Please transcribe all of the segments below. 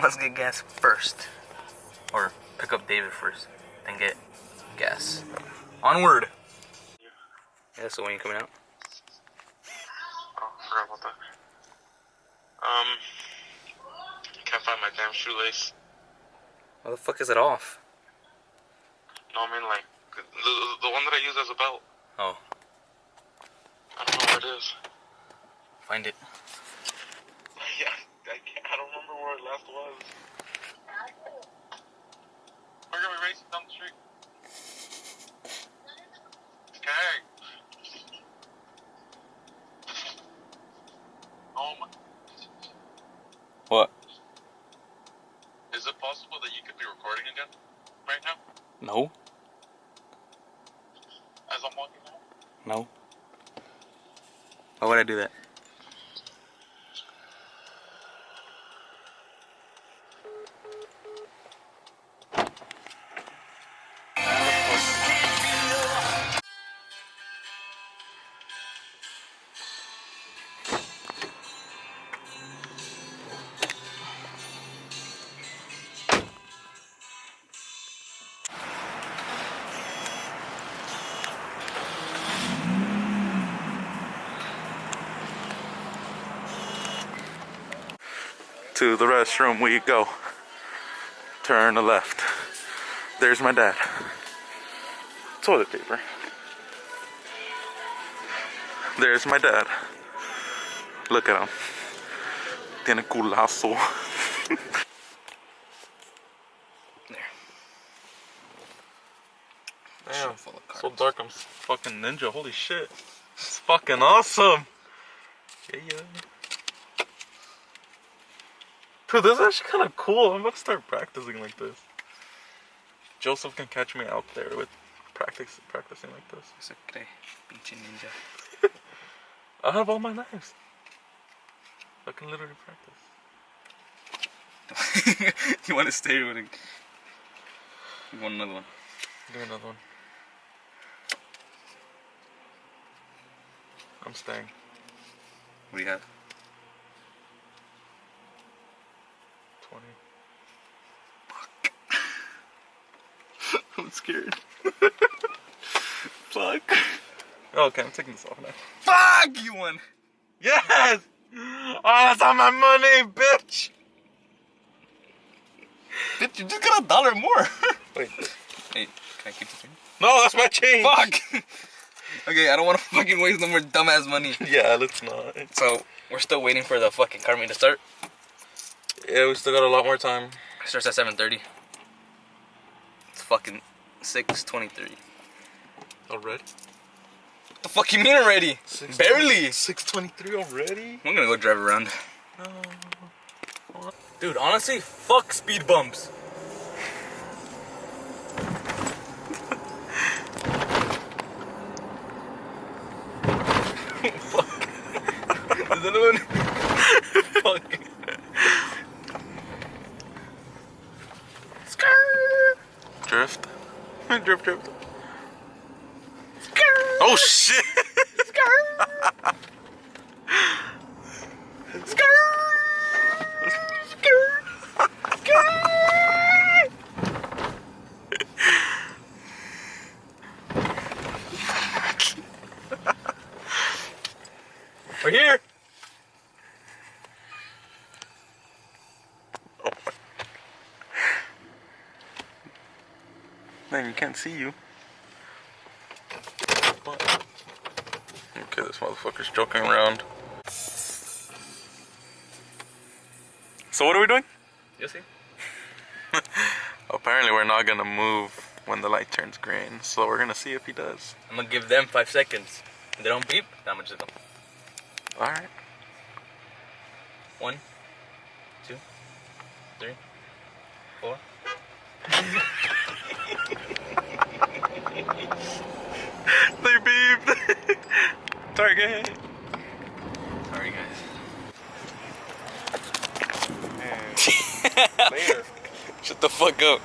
Let's get gas first. Or pick up David first. Then get gas. Onward! Yeah, so when are you coming out? Oh, I forgot about that. Can't find my damn shoelace. Why the fuck is it off? No, I mean like the one that I use as a belt. Oh. I don't know where it is. Find it. Yeah, I don't remember where it last was. We're gonna be racing down the street. Okay. Oh my. What? Is it possible that you could be recording again right now? No. As I'm walking out? No. Why would I do that? To the restroom we go. Turn left. There's my dad. Toilet paper. There's my dad. Look at him. Tiene culazo. There. Damn, Full of so carbs. dark I'm fucking ninja. Holy shit. It's fucking awesome. Yeah, yeah. Dude, this is actually kind of cool. I'm about to start practicing like this. Joseph can catch me out there with practicing like this. Se cree, pinche ninja. I have all my knives. I can literally practice. You want to stay with it? You want another one? Give me another one. I'm staying. What do you have? 20. I'm scared. Fuck. Oh, okay, I'm taking this off now. Fuck! You won! Yes! Oh, that's all my money, bitch! Bitch, you just got $1 more. Wait. Hey, can I keep this thing? No, that's my change! Fuck! Okay, I don't want to fucking waste no more dumbass money. Yeah, let's not. So, we're still waiting for the fucking car meet to start. Yeah, we still got a lot more time. It starts at 7:30. It's fucking 6:23. Already? What the fuck you mean already? Barely. 6:23 already? I'm gonna go drive around. No. Dude, honestly, fuck speed bumps. Fuck. Is anyone? Fuck. Drift. Drift. Oh shit! We're here. Man, you can't see you. Okay, this motherfucker's joking around. So what are we doing? You'll see. Apparently we're not gonna move when the light turns green, so we're gonna see if he does. I'm gonna give them 5 seconds. If they don't beep, I'm gonna just go. Alright. 1, 2, 3, 4. They beeped! Target! Sorry, guys. Later. Shut the fuck up.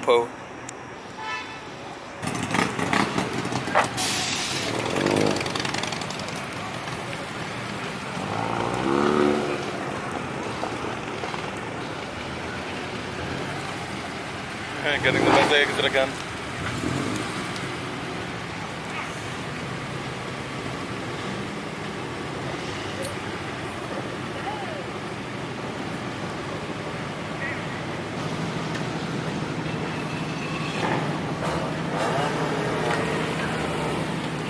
popo. Getting the best exit again.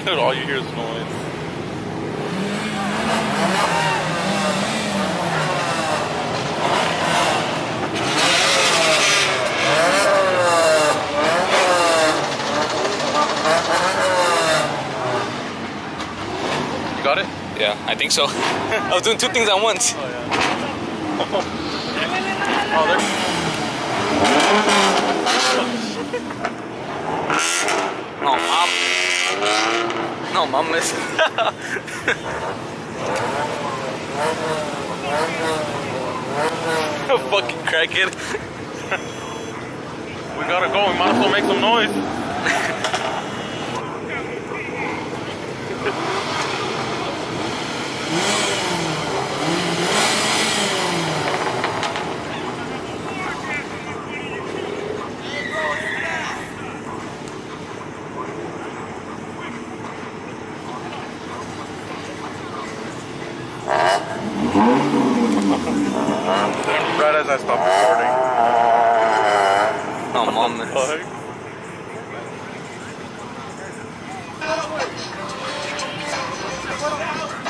Dude, all you hear is noise. You got it? Yeah, I think so. I was doing two things at once. Oh, yeah. Oh, there. No, mom. No, mom is. Fucking crackhead. We gotta go. We might as well make some noise. Right as I stopped recording. No, mom is. Fuck.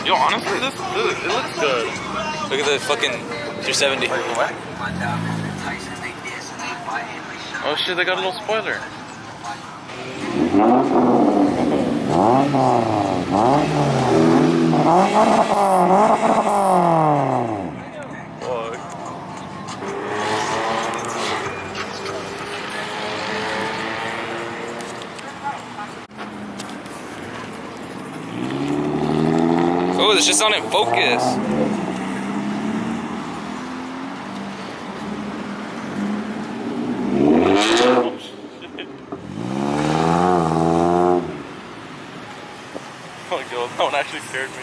Yo, honestly, this it looks good. Look at the fucking 370. What? Oh shit, they got a little spoiler. Fuck. Oh, this just not in focus. Oh shit. Oh god, that one actually scared me.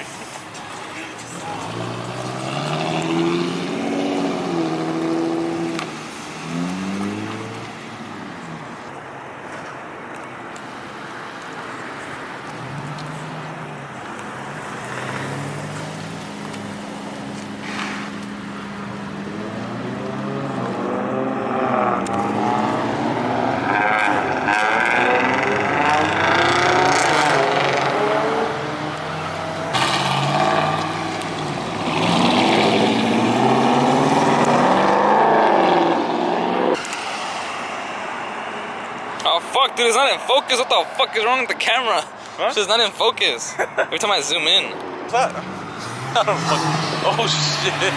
Oh fuck, dude, it's not in focus. What the fuck is wrong with the camera? Huh? It's just not in focus. Every time I zoom in. What's that? I don't fuck. Oh shit.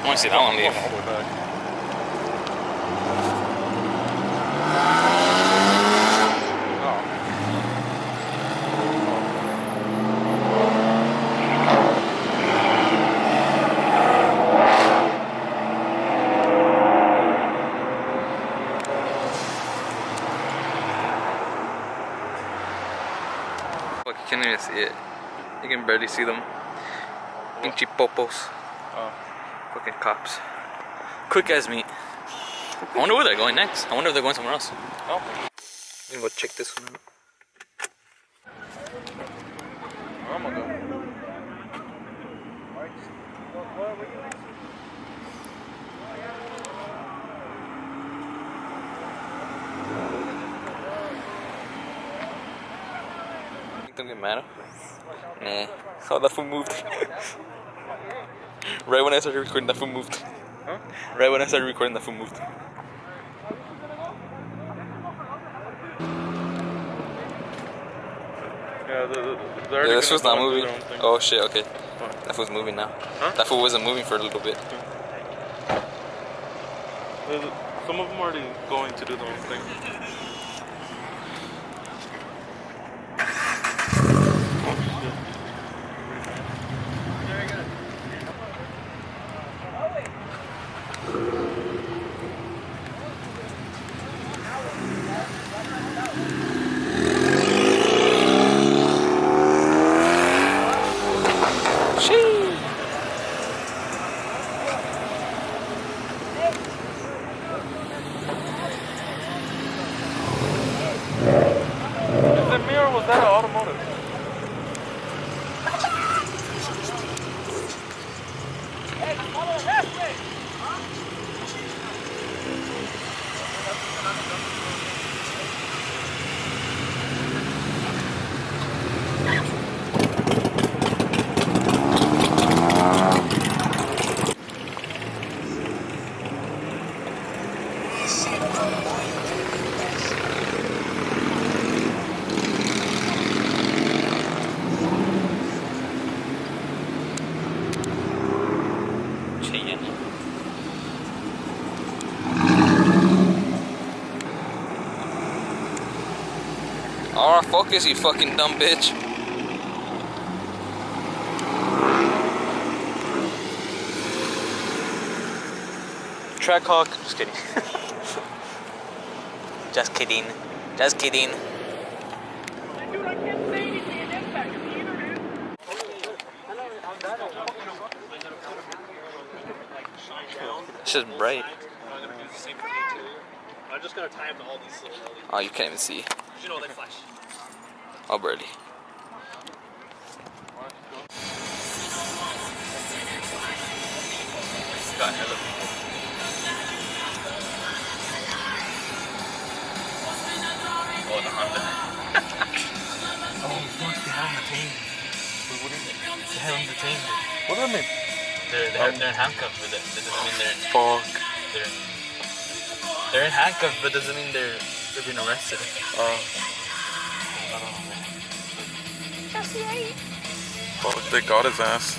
I want to see that one leave. All the way back. Fuck, you can't even see it. You can barely see them. Pinchy popos. Oh. Fucking cops. Quick as meat. I wonder where they're going next. I wonder if they're going somewhere else. Oh. I'm gonna go check this one out. Oh my god. Think they'll get mad? Nah. Oh, that fool moved. Right when I started recording, that fool moved. Huh? Right when I started recording, that fool moved. Yeah, Yeah, this was not moving. Oh shit, okay. What? That fool's moving now. Huh? That fool wasn't moving for a little bit. Some of them already going to do their own thing. Is it me or was that an automotive? Alright, focus, you fucking dumb bitch. Trackhawk. Just kidding. Just kidding. Just kidding. Dude, I can't say anything in impact. It's just bright. I'm just gonna tie them to all these little LEDs. Oh, you can't even see. You know they flash. Oh, birdie. Got hella people. Oh, the Honda. Oh, fuck, they haven't detained. What is it? They haven't detained it. What do I mean? They're in handcuffs, but that doesn't mean they're in. Fuck. They're in handcuffs, but doesn't mean they're being arrested. Fuck, they got his ass.